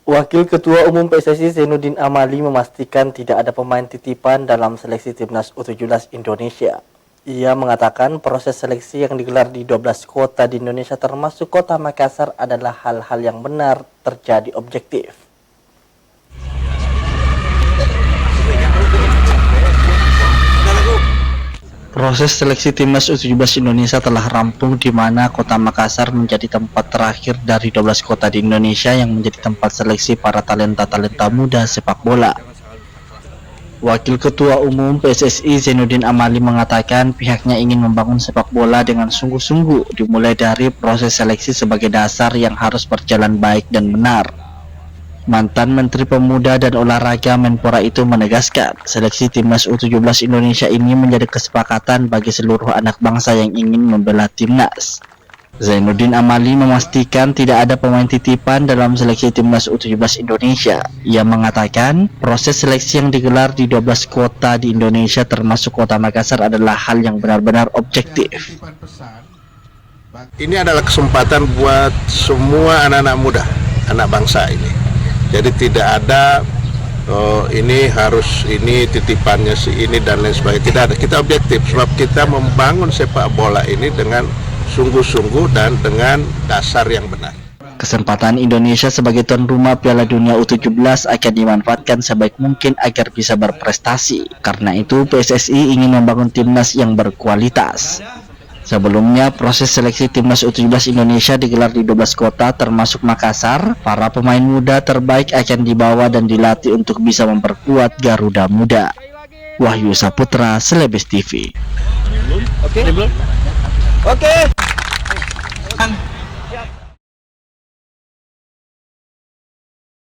Wakil Ketua Umum PSSI Zainuddin Amali memastikan tidak ada pemain titipan dalam seleksi Timnas U17 Indonesia. Ia mengatakan proses seleksi yang digelar di 12 kota di Indonesia termasuk kota Makassar adalah hal-hal yang benar terjadi objektif. Proses seleksi Timnas U17 Indonesia telah rampung di mana kota Makassar menjadi tempat terakhir dari 12 kota di Indonesia yang menjadi tempat seleksi para talenta-talenta muda sepak bola. Wakil Ketua Umum PSSI Zainuddin Amali mengatakan pihaknya ingin membangun sepak bola dengan sungguh-sungguh dimulai dari proses seleksi sebagai dasar yang harus berjalan baik dan benar. Mantan Menteri Pemuda dan Olahraga Menpora itu menegaskan, seleksi Timnas U17 Indonesia ini menjadi kesepakatan bagi seluruh anak bangsa yang ingin membela Timnas. Zainuddin Amali memastikan tidak ada pemain titipan dalam seleksi Timnas U17 Indonesia. Ia mengatakan, proses seleksi yang digelar di 12 kota di Indonesia termasuk kota Makassar adalah hal yang benar-benar objektif. Ini adalah kesempatan buat semua anak-anak muda, anak bangsa ini. Jadi tidak ada ini harus ini titipannya si ini dan lain sebagainya. Tidak ada. Kita objektif sebab kita membangun sepak bola ini dengan sungguh-sungguh dan dengan dasar yang benar. Kesempatan Indonesia sebagai tuan rumah Piala Dunia U17 akan dimanfaatkan sebaik mungkin agar bisa berprestasi. Karena itu PSSI ingin membangun timnas yang berkualitas. Sebelumnya, proses seleksi Timnas U17 Indonesia digelar di 12 kota termasuk Makassar. Para pemain muda terbaik akan dibawa dan dilatih untuk bisa memperkuat Garuda Muda. Wahyu Saputra, Selebes TV. Oke.